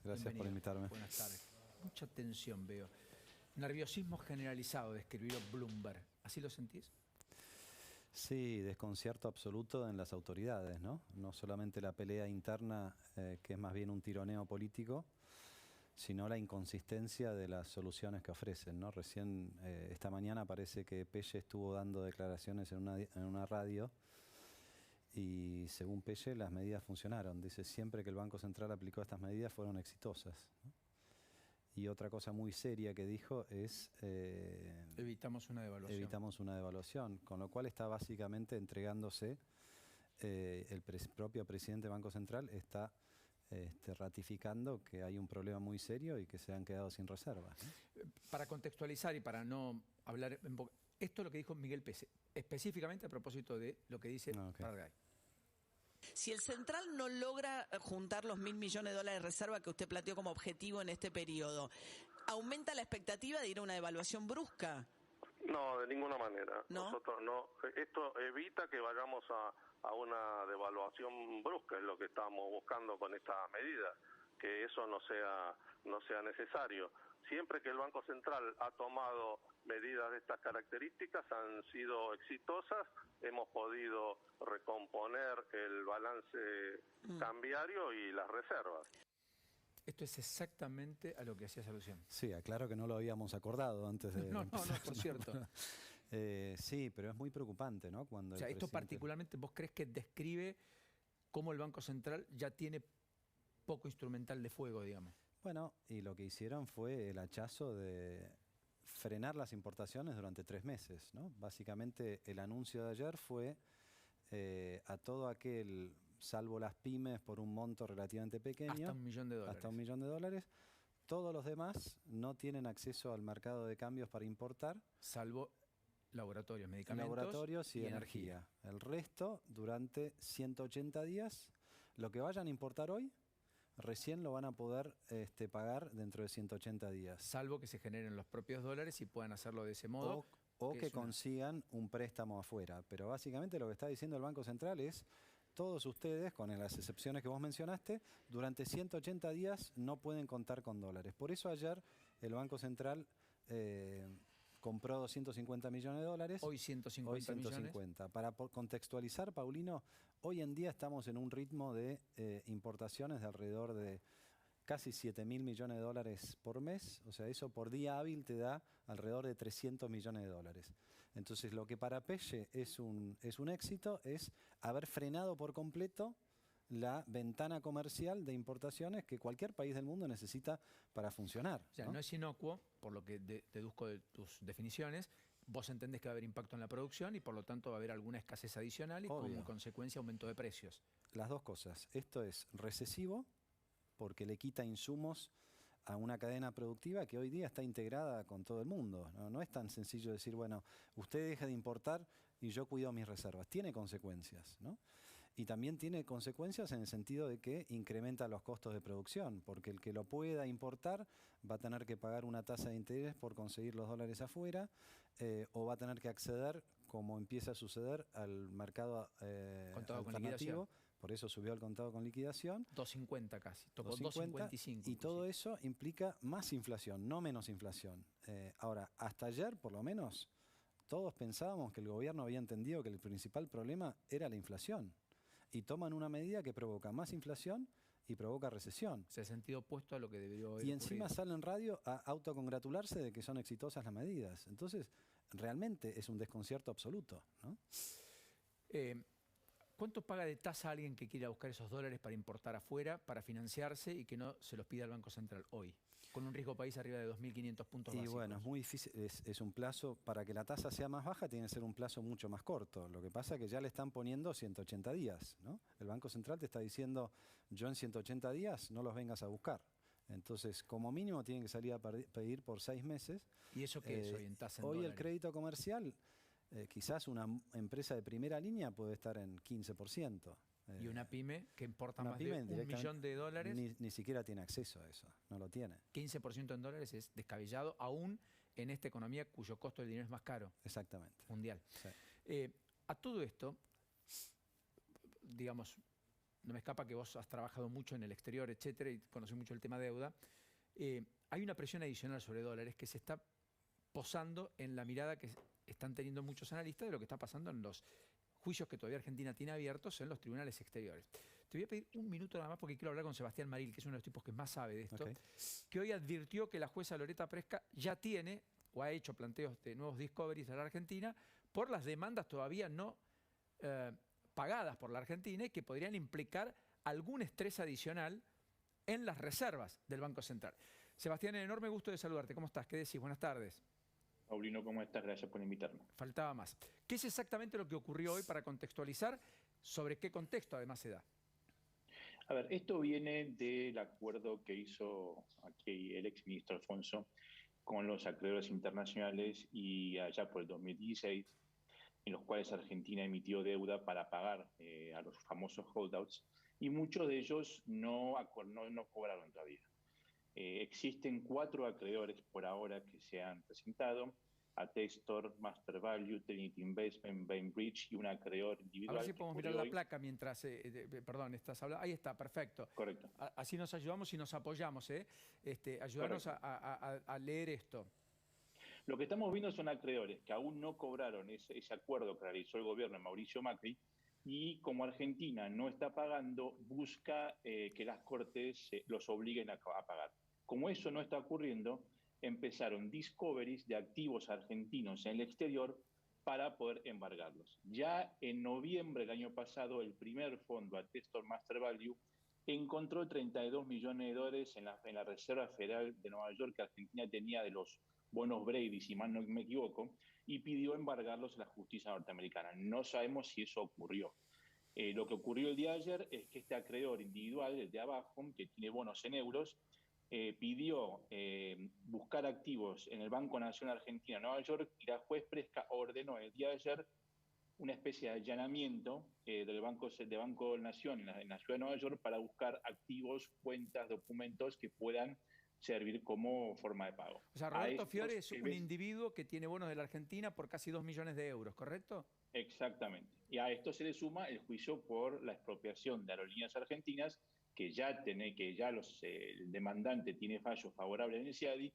Gracias Bienvenido. por invitarme. Buenas tardes. Mucha tensión veo. Nerviosismo generalizado, describió Bloomberg. ¿Así lo sentís? Sí, desconcierto absoluto en las autoridades, ¿no? No solamente la pelea interna, que es más bien un tironeo político, sino la inconsistencia de las soluciones que ofrecen, ¿no? Recién, esta mañana parece que Pelle estuvo dando declaraciones en una radio y según Pelle las medidas funcionaron. Dice, siempre que el Banco Central aplicó estas medidas fueron exitosas, ¿no? Y otra cosa muy seria que dijo es... evitamos una devaluación. Evitamos una devaluación, con lo cual está básicamente entregándose, el propio presidente del Banco Central está ratificando que hay un problema muy serio y que se han quedado sin reservas, ¿no? Para contextualizar y para no hablar... Esto es lo que dijo Miguel Pelle, específicamente a propósito de lo que dice Pargay. Si el Central no logra juntar los $1.000 millones de reserva que usted planteó como objetivo en este periodo, ¿aumenta la expectativa de ir a una devaluación brusca? No, de ninguna manera. ¿No? Nosotros no. Esto evita que vayamos a una devaluación brusca, es lo que estamos buscando con esta medida, que eso no sea necesario. Siempre que el Banco Central ha tomado medidas de estas características han sido exitosas, hemos podido recomponer el balance cambiario y las reservas. Esto es exactamente a lo que hacías alusión. Sí, aclaro que no lo habíamos acordado antes de... No, por cierto. Sí, pero es muy preocupante, ¿no? Cuando o sea, esto particularmente, ¿vos crees que describe cómo el Banco Central ya tiene poco instrumental de fuego, digamos? Bueno, y lo que hicieron fue el hachazo de frenar las importaciones durante 3 meses, ¿no? Básicamente el anuncio de ayer fue a todo aquel, salvo las pymes por un monto relativamente pequeño, hasta $1 millón. Hasta $1 millón. Todos los demás no tienen acceso al mercado de cambios para importar. Salvo laboratorios, medicamentos laboratorios y energía. El resto, durante 180 días, lo que vayan a importar hoy, recién lo van a poder pagar dentro de 180 días. Salvo que se generen los propios dólares y puedan hacerlo de ese modo. O que consigan un préstamo afuera. Pero básicamente lo que está diciendo el Banco Central es, todos ustedes, con las excepciones que vos mencionaste, durante 180 días no pueden contar con dólares. Por eso ayer el Banco Central compró 250 millones de dólares. Hoy 150 millones. Para contextualizar, Paulino, hoy en día estamos en un ritmo de importaciones de alrededor de casi 7.000 millones de dólares por mes. O sea, eso por día hábil te da alrededor de 300 millones de dólares. Entonces, lo que para Pelle es un éxito es haber frenado por completo la ventana comercial de importaciones que cualquier país del mundo necesita para funcionar. O sea, no es inocuo, por lo que deduzco de tus definiciones. Vos entendés que va a haber impacto en la producción y por lo tanto va a haber alguna escasez adicional y como consecuencia aumento de precios. Las dos cosas. Esto es recesivo porque le quita insumos a una cadena productiva que hoy día está integrada con todo el mundo. No es tan sencillo decir, bueno, usted deja de importar y yo cuido mis reservas. Tiene consecuencias, ¿no? Y también tiene consecuencias en el sentido de que incrementa los costos de producción, porque el que lo pueda importar va a tener que pagar una tasa de interés por conseguir los dólares afuera, o va a tener que acceder, como empieza a suceder, al mercado alternativo. Por eso subió el contado con liquidación. 2.50 casi, tocó 2.55. Y todo eso implica más inflación, no menos inflación. Ahora, hasta ayer, por lo menos, todos pensábamos que el gobierno había entendido que el principal problema era la inflación. Y toman una medida que provoca más inflación y provoca recesión. Se ha sentido opuesto a lo que debería haber Y encima sale en radio a autocongratularse de que son exitosas las medidas. Entonces, realmente es un desconcierto absoluto, ¿no? ¿Cuánto paga de tasa alguien que quiera buscar esos dólares para importar afuera, para financiarse y que no se los pida al Banco Central hoy? Con un riesgo país arriba de 2.500 puntos básicos. Y bueno, es muy difícil, es un plazo, para que la tasa sea más baja tiene que ser un plazo mucho más corto. Lo que pasa es que ya le están poniendo 180 días, ¿no? El Banco Central te está diciendo, yo en 180 días no los vengas a buscar. Entonces, como mínimo tienen que salir a pedir por 6 meses. ¿Y eso qué es hoy en tasa en hoy dólares? El crédito comercial, quizás una empresa de primera línea puede estar en 15%. Y una pyme que importa más de $1 millón de dólares. Ni siquiera tiene acceso a eso, no lo tiene. 15% en dólares es descabellado, aún en esta economía cuyo costo del dinero es más caro. Exactamente. Mundial. Sí. A todo esto, digamos, no me escapa que vos has trabajado mucho en el exterior, etcétera, y conocés mucho el tema de deuda. Hay una presión adicional sobre dólares que se está posando en la mirada que están teniendo muchos analistas de lo que está pasando en los juicios que todavía Argentina tiene abiertos en los tribunales exteriores. Te voy a pedir un minuto nada más porque quiero hablar con Sebastián Maril, que es uno de los tipos que más sabe de esto, que hoy advirtió que la jueza Loreta Presca ya tiene o ha hecho planteos de nuevos discoveries a la Argentina por las demandas todavía no pagadas por la Argentina y que podrían implicar algún estrés adicional en las reservas del Banco Central. Sebastián, enorme gusto de saludarte. ¿Cómo estás? ¿Qué decís? Buenas tardes. Paulino, ¿cómo estás? Gracias por invitarme. Faltaba más. ¿Qué es exactamente lo que ocurrió hoy para contextualizar? ¿Sobre qué contexto además se da? A ver, esto viene del acuerdo que hizo aquí el exministro Alfonso con los acreedores internacionales y allá por el 2016, en los cuales Argentina emitió deuda para pagar a los famosos holdouts y muchos de ellos no cobraron todavía. Existen 4 acreedores por ahora que se han presentado: Atestor, Master Value, Trinity Investment, Bainbridge y un acreedor individual. A ver si podemos mirar la placa mientras, perdón, estás hablando. Ahí está, perfecto. Correcto. Así nos ayudamos y nos apoyamos. Ayudarnos a leer esto. Lo que estamos viendo son acreedores que aún no cobraron ese acuerdo que realizó el gobierno de Mauricio Macri, y como Argentina no está pagando, busca que las Cortes los obliguen a pagar. Como eso no está ocurriendo, empezaron discoveries de activos argentinos en el exterior para poder embargarlos. Ya en noviembre del año pasado, el primer fondo, Atestor Master Value, encontró 32 millones de dólares en la Reserva Federal de Nueva York que Argentina tenía de los bonos Brady, si mal no me equivoco, y pidió embargarlos a la justicia norteamericana. No sabemos si eso ocurrió. Lo que ocurrió el día de ayer es que este acreedor individual, el de abajo, que tiene bonos en euros, pidió buscar activos en el Banco Nación Argentina de Nueva York, y la juez Presca ordenó el día de ayer una especie de allanamiento del Banco Nación en la ciudad de Nueva York para buscar activos, cuentas, documentos que puedan servir como forma de pago. O sea, Roberto Fiore es un individuo que tiene bonos de la Argentina por casi 2 millones de euros, ¿correcto? Exactamente. Y a esto se le suma el juicio por la expropiación de Aerolíneas Argentinas, que ya el demandante tiene fallo favorable en el CIADI.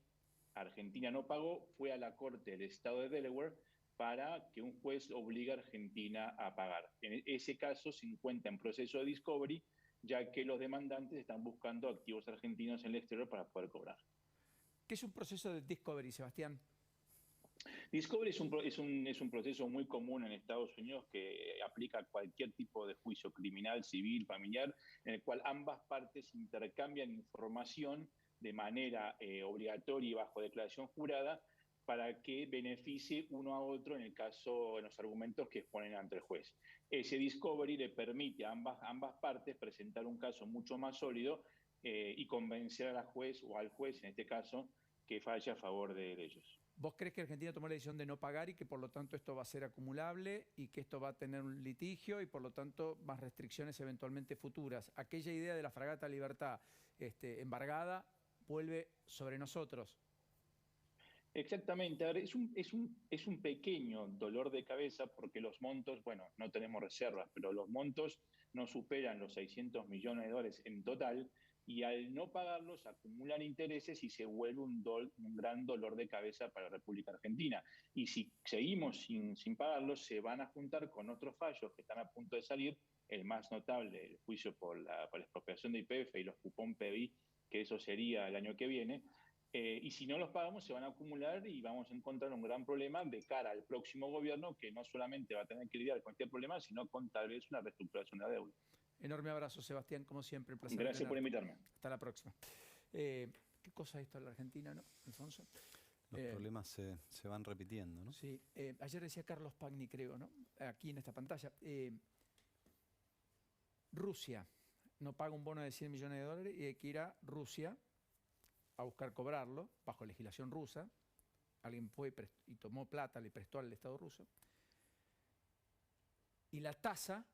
Argentina no pagó, fue a la Corte del Estado de Delaware para que un juez obligue a Argentina a pagar. En ese caso se encuentra en proceso de discovery, ya que los demandantes están buscando activos argentinos en el exterior para poder cobrar. ¿Qué es un proceso de discovery, Sebastián? Discovery es un proceso muy común en Estados Unidos que aplica a cualquier tipo de juicio criminal, civil, familiar, en el cual ambas partes intercambian información de manera obligatoria y bajo declaración jurada para que beneficie uno a otro en los argumentos que exponen ante el juez. Ese discovery le permite a ambas partes presentar un caso mucho más sólido y convencer a la juez o al juez, en este caso, que falle a favor de ellos. ¿Vos crees que Argentina tomó la decisión de no pagar y que por lo tanto esto va a ser acumulable y que esto va a tener un litigio y por lo tanto más restricciones eventualmente futuras? Aquella idea de la fragata Libertad embargada vuelve sobre nosotros. Exactamente. A ver, es un pequeño dolor de cabeza porque los montos, bueno, no tenemos reservas, pero los montos no superan los 600 millones de dólares en total, y al no pagarlos acumulan intereses y se vuelve un gran dolor de cabeza para la República Argentina. Y si seguimos sin pagarlos, se van a juntar con otros fallos que están a punto de salir, el más notable, el juicio por la expropiación de YPF y los cupón PBI, que eso sería el año que viene. Y si no los pagamos, se van a acumular y vamos a encontrar un gran problema de cara al próximo gobierno, que no solamente va a tener que lidiar con este problema, sino con tal vez una reestructuración de la deuda. Enorme abrazo, Sebastián, como siempre. Un placer. Gracias por invitarme. Hasta la próxima. ¿Qué cosa es esto en la Argentina, no, Alfonso? Los problemas se van repitiendo, ¿no? Sí. Ayer decía Carlos Pagni, creo, ¿no? Aquí en esta pantalla. Rusia no paga un bono de 100 millones de dólares y hay que ir a Rusia a buscar cobrarlo bajo legislación rusa. Alguien fue y tomó plata, le prestó al Estado ruso. Y la tasa,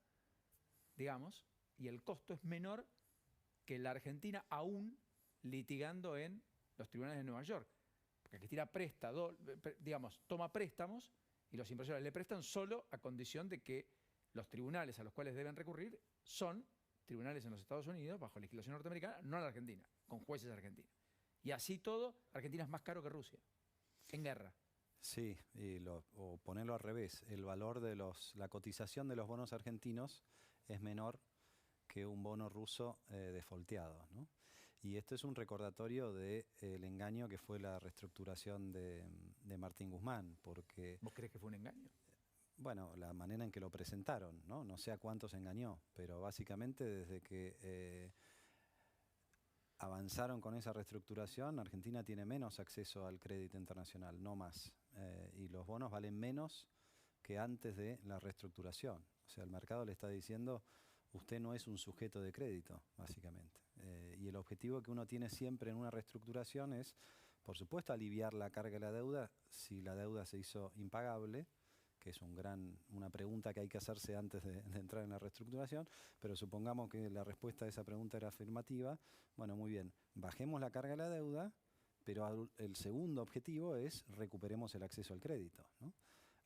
digamos, y el costo es menor que la Argentina aún litigando en los tribunales de Nueva York. Porque Argentina toma préstamos y los inversores le prestan solo a condición de que los tribunales a los cuales deben recurrir son tribunales en los Estados Unidos, bajo legislación norteamericana, no en la Argentina, con jueces argentinos. Y así todo, Argentina es más caro que Rusia, en guerra. Sí, o ponerlo al revés, el valor de la cotización de los bonos argentinos es menor que un bono ruso defaulteado, ¿no? Y esto es un recordatorio del engaño que fue la reestructuración de Martín Guzmán, porque... ¿Vos crees que fue un engaño? Bueno, la manera en que lo presentaron, ¿no? No sé a cuántos engañó, pero básicamente desde que avanzaron con esa reestructuración, Argentina tiene menos acceso al crédito internacional, no más. Y los bonos valen menos que antes de la reestructuración. O sea, el mercado le está diciendo, usted no es un sujeto de crédito, básicamente. Y el objetivo que uno tiene siempre en una reestructuración es, por supuesto, aliviar la carga de la deuda si la deuda se hizo impagable, que es una pregunta que hay que hacerse antes de entrar en la reestructuración, pero supongamos que la respuesta a esa pregunta era afirmativa. Bueno, muy bien, bajemos la carga de la deuda, pero el segundo objetivo es recuperemos el acceso al crédito, ¿no?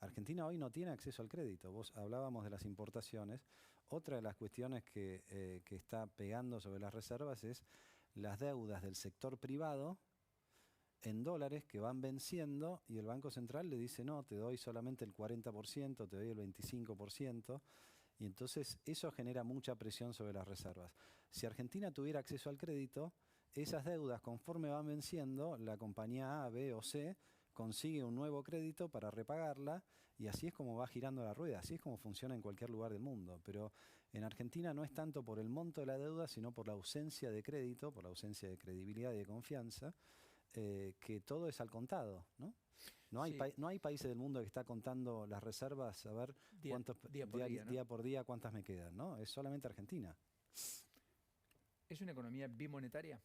Argentina hoy no tiene acceso al crédito. Vos hablábamos de las importaciones. Otra de las cuestiones que está pegando sobre las reservas es las deudas del sector privado en dólares que van venciendo y el Banco Central le dice, no, te doy solamente el 40%, te doy el 25%, y entonces eso genera mucha presión sobre las reservas. Si Argentina tuviera acceso al crédito, esas deudas conforme van venciendo, la compañía A, B o C consigue un nuevo crédito para repagarla y así es como va girando la rueda, así es como funciona en cualquier lugar del mundo. Pero en Argentina no es tanto por el monto de la deuda, sino por la ausencia de crédito, por la ausencia de credibilidad y de confianza, que todo es al contado, ¿no? No hay, Sí. no hay países del mundo que está contando las reservas a ver día por día cuántas me quedan, ¿no? Es solamente Argentina. ¿Es una economía bimonetaria?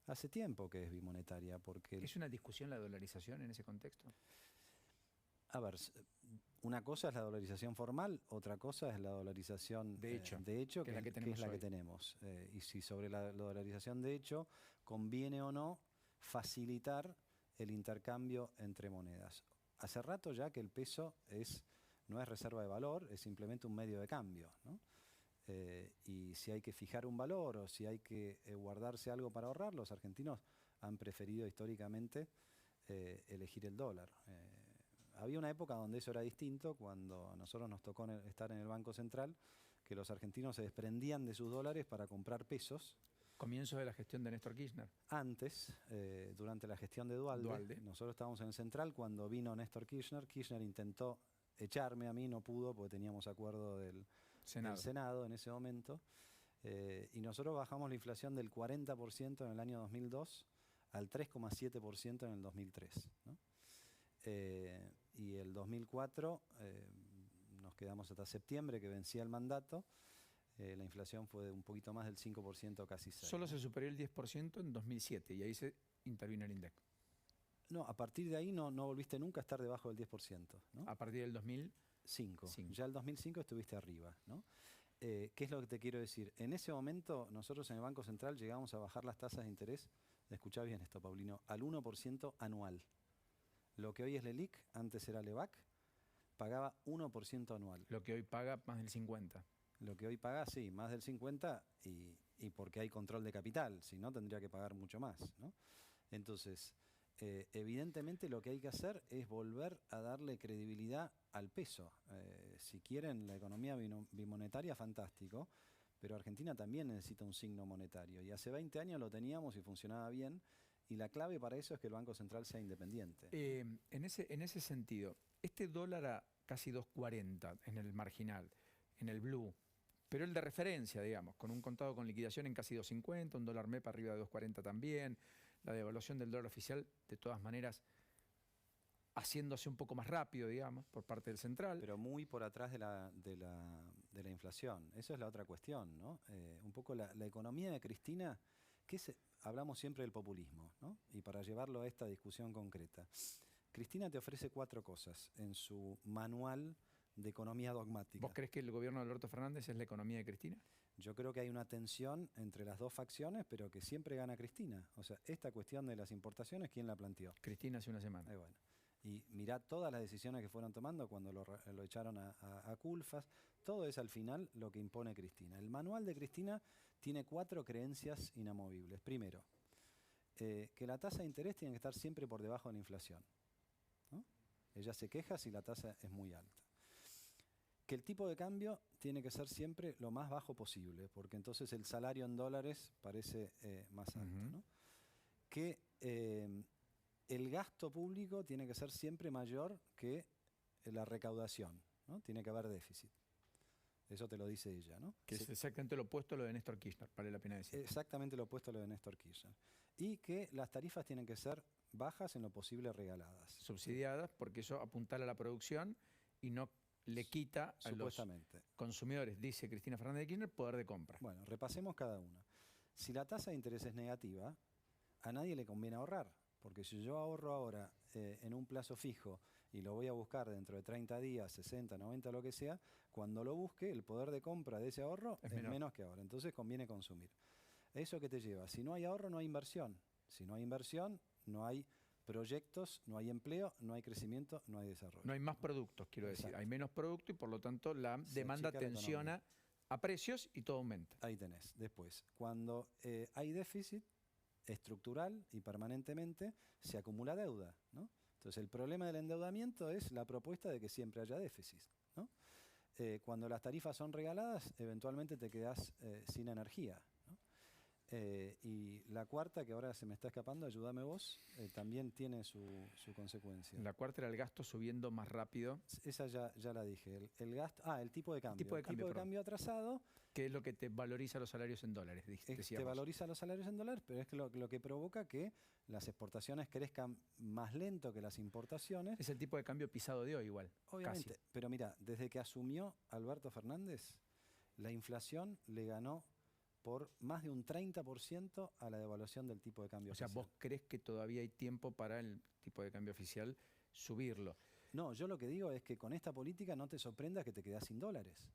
Hace tiempo que es bimonetaria, porque... ¿Es una discusión la dolarización en ese contexto? A ver, una cosa es la dolarización formal, otra cosa es la dolarización de hecho, que es la que tenemos. Y si sobre la dolarización de hecho conviene o no facilitar el intercambio entre monedas. Hace rato ya que el peso no es reserva de valor, es simplemente un medio de cambio, ¿no? Y si hay que fijar un valor o si hay que guardarse algo para ahorrar, los argentinos han preferido históricamente elegir el dólar. Había una época donde eso era distinto, cuando a nosotros nos tocó estar en el Banco Central, que los argentinos se desprendían de sus dólares para comprar pesos. Comienzo de la gestión de Néstor Kirchner. Antes, durante la gestión de Duhalde, nosotros estábamos en el Central cuando vino Néstor Kirchner. Kirchner intentó echarme a mí, no pudo porque teníamos acuerdo del Senado en ese momento. Y nosotros bajamos la inflación del 40% en el año 2002 al 3,7% en el 2003, ¿no? Y el 2004 nos quedamos hasta septiembre, que vencía el mandato. La inflación fue de un poquito más del 5%, casi 6%. Solo se superó el 10% en 2007 y ahí se intervino el INDEC. No, a partir de ahí no volviste nunca a estar debajo del 10%, ¿no? A partir del 2005. Ya el 2005 estuviste arriba, ¿no? ¿Qué es lo que te quiero decir? En ese momento nosotros en el Banco Central llegamos a bajar las tasas de interés, escuchá bien esto, Paulino, al 1% anual. Lo que hoy es LELIQ, antes era LEVAC, pagaba 1% anual. Lo que hoy paga más del 50%. Lo que hoy paga, sí, más del 50% y porque hay control de capital, si no tendría que pagar mucho más, ¿no? Entonces, evidentemente lo que hay que hacer es volver a darle credibilidad al peso. Si quieren la economía bimonetaria, fantástico, pero Argentina también necesita un signo monetario y hace 20 años lo teníamos y funcionaba bien y la clave para eso es que el Banco Central sea independiente. En ese sentido, este dólar a casi 2.40 en el marginal, en el blue, pero el de referencia, digamos, con un contado con liquidación en casi 2.50, un dólar MEP arriba de 2.40 también, la devaluación del dólar oficial, de todas maneras, haciéndose un poco más rápido, digamos, por parte del central. Pero muy por atrás de la inflación. Eso es la otra cuestión, ¿no? Un poco la economía de Cristina, hablamos siempre del populismo, ¿no? Y para llevarlo a esta discusión concreta, Cristina te ofrece 4 cosas en su manual de economía dogmática. ¿Vos crees que el gobierno de Alberto Fernández es la economía de Cristina? Yo creo que hay una tensión entre las dos facciones, pero que siempre gana Cristina. O sea, esta cuestión de las importaciones, ¿quién la planteó? Cristina hace una semana. Bueno. y mirá todas las decisiones que fueron tomando cuando lo echaron a Culfas. Todo es al final lo que impone Cristina. El manual de Cristina tiene 4 creencias inamovibles. Primero, que la tasa de interés tiene que estar siempre por debajo de la inflación, ¿no? Ella se queja si la tasa es muy alta. Que el tipo de cambio tiene que ser siempre lo más bajo posible, porque entonces el salario en dólares parece más alto, ¿no? Que el gasto público tiene que ser siempre mayor que la recaudación, ¿no? Tiene que haber déficit. Eso te lo dice ella, ¿no? Que es exactamente lo opuesto a lo de Néstor Kirchner, vale la pena decir. Exactamente lo opuesto a lo de Néstor Kirchner. Y que las tarifas tienen que ser bajas, en lo posible regaladas. Subsidiadas, porque eso apuntala a la producción y no le quita a los consumidores, dice Cristina Fernández de Kirchner, poder de compra. Bueno, repasemos cada una. Si la tasa de interés es negativa, a nadie le conviene ahorrar, porque si yo ahorro ahora en un plazo fijo y lo voy a buscar dentro de 30 días, 60, 90, lo que sea, cuando lo busque, el poder de compra de ese ahorro es menos que ahora. Entonces conviene consumir. ¿Eso qué te lleva? Si no hay ahorro, no hay inversión. Si no hay inversión, no hay proyectos, no hay empleo, no hay crecimiento, no hay desarrollo. No hay más productos, quiero decir. Hay menos producto y por lo tanto la demanda tensiona a precios y todo aumenta. Ahí tenés. Después, cuando hay déficit estructural y permanentemente, se acumula deuda, ¿no? Entonces el problema del endeudamiento es la propuesta de que siempre haya déficit, ¿no? Cuando las tarifas son regaladas, eventualmente te quedás sin energía, ¿no? Y la cuarta, que ahora se me está escapando, ayúdame vos, también tiene su consecuencia. La cuarta era el gasto subiendo más rápido. Esa ya la dije. El gasto, el tipo de cambio. El tipo de cambio atrasado. Que es lo que te valoriza los salarios en dólares, Te valoriza los salarios en dólares, pero es que lo que provoca que las exportaciones crezcan más lento que las importaciones. Es el tipo de cambio pisado de hoy igual. Obviamente, casi. Pero mira, desde que asumió Alberto Fernández, la inflación le ganó por más de un 30% a la devaluación del tipo de cambio oficial. O sea, ¿vos crees que todavía hay tiempo para el tipo de cambio oficial subirlo? No, yo lo que digo es que con esta política no te sorprendas que te quedás sin dólares.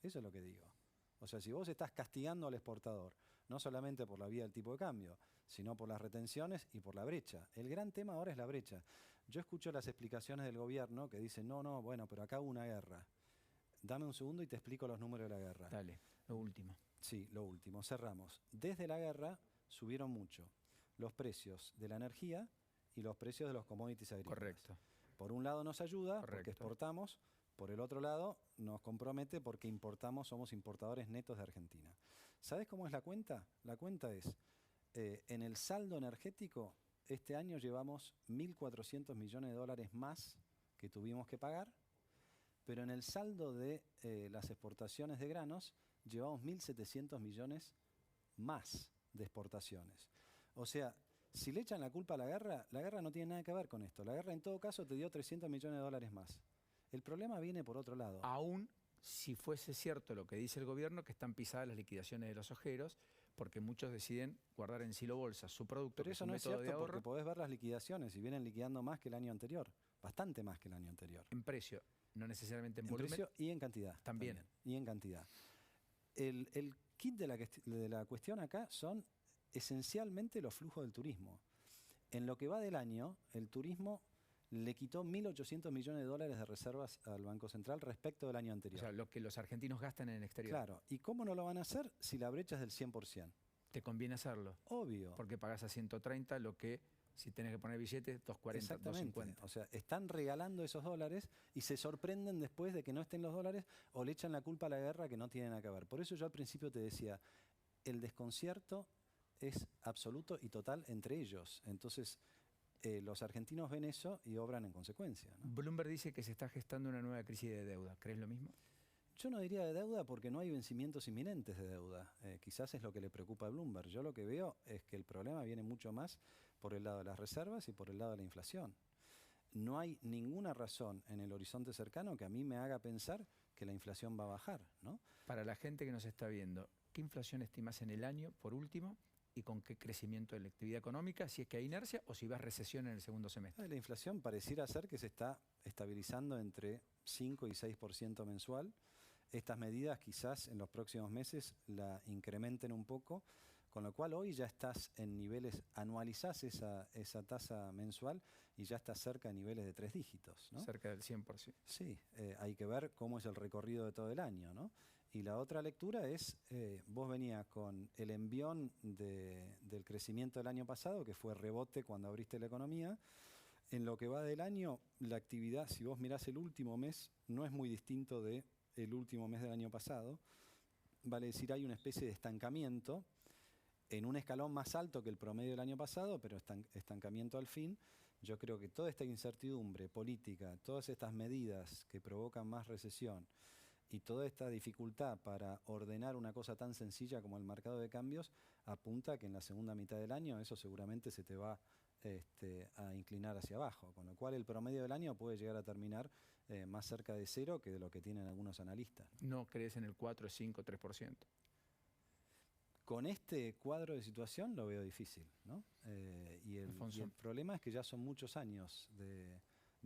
Eso es lo que digo. O sea, si vos estás castigando al exportador, no solamente por la vía del tipo de cambio, sino por las retenciones y por la brecha. El gran tema ahora es la brecha. Yo escucho las explicaciones del gobierno que dicen, no, bueno, pero acá hubo una guerra. Dame un segundo y te explico los números de la guerra. Dale, lo último. Sí, lo último, cerramos. Desde la guerra subieron mucho los precios de la energía y los precios de los commodities agrícolas. Correcto. Por un lado nos ayuda, correcto, porque exportamos, por el otro lado nos compromete porque importamos, somos importadores netos de Argentina. ¿Sabes cómo es la cuenta? La cuenta es, en el saldo energético, este año llevamos 1.400 millones de dólares más que tuvimos que pagar, pero en el saldo de las exportaciones de granos, llevamos 1.700 millones más de exportaciones. O sea, si le echan la culpa a la guerra no tiene nada que ver con esto. La guerra en todo caso te dio 300 millones de dólares más. El problema viene por otro lado. Aún si fuese cierto lo que dice el gobierno, que están pisadas las liquidaciones de los ojeros, porque muchos deciden guardar en silo bolsa su producto. Pero eso no es cierto porque podés ver las liquidaciones y vienen liquidando más que el año anterior. Bastante más que el año anterior. En precio, no necesariamente en volumen. En precio y en cantidad. También. Y en cantidad. El kit de la cuestión acá son esencialmente los flujos del turismo. En lo que va del año, el turismo le quitó 1.800 millones de dólares de reservas al Banco Central respecto del año anterior. O sea, lo que los argentinos gastan en el exterior. Claro. ¿Y cómo no lo van a hacer si la brecha es del 100%? Te conviene hacerlo. Obvio. Porque pagás a 130 lo que, si tenés que poner billetes, 240, 250. O sea, están regalando esos dólares y se sorprenden después de que no estén los dólares o le echan la culpa a la guerra que no tiene nada que ver. Por eso yo al principio te decía, el desconcierto es absoluto y total entre ellos. Entonces, los argentinos ven eso y obran en consecuencia, ¿no? Bloomberg dice que se está gestando una nueva crisis de deuda. ¿Crees lo mismo? Yo no diría de deuda porque no hay vencimientos inminentes de deuda. Quizás es lo que le preocupa a Bloomberg. Yo lo que veo es que el problema viene mucho más por el lado de las reservas y por el lado de la inflación. No hay ninguna razón en el horizonte cercano que a mí me haga pensar que la inflación va a bajar, ¿no? Para la gente que nos está viendo, ¿qué inflación estimas en el año, por último? ¿Y con qué crecimiento de la actividad económica? Si es que hay inercia o si va a recesión en el segundo semestre. La inflación pareciera ser que se está estabilizando entre 5 y 6% mensual. Estas medidas quizás en los próximos meses la incrementen un poco Con lo cual hoy ya estás en niveles, anualizás esa tasa mensual y ya estás cerca de niveles de 3 dígitos, ¿no? Cerca del 100%. Sí, hay que ver cómo es el recorrido de todo el año, ¿no? Y la otra lectura es, vos venías con el envión del crecimiento del año pasado, que fue rebote cuando abriste la economía. En lo que va del año, la actividad, si vos mirás el último mes, no es muy distinto del último mes del año pasado. Vale decir, hay una especie de estancamiento en un escalón más alto que el promedio del año pasado, pero estancamiento al fin. Yo creo que toda esta incertidumbre política, todas estas medidas que provocan más recesión y toda esta dificultad para ordenar una cosa tan sencilla como el mercado de cambios, apunta a que en la segunda mitad del año eso seguramente se te va a inclinar hacia abajo, con lo cual el promedio del año puede llegar a terminar más cerca de cero que de lo que tienen algunos analistas. ¿No crees en el 4, 5, 3%? Con este cuadro de situación lo veo difícil, ¿no? Y el problema es que ya son muchos años de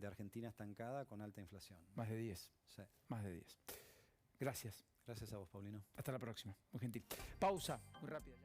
Argentina estancada con alta inflación. Más de 10. Sí. Más de 10. Gracias. Gracias a vos, Paulino. Hasta la próxima. Muy gentil. Pausa, muy rápida.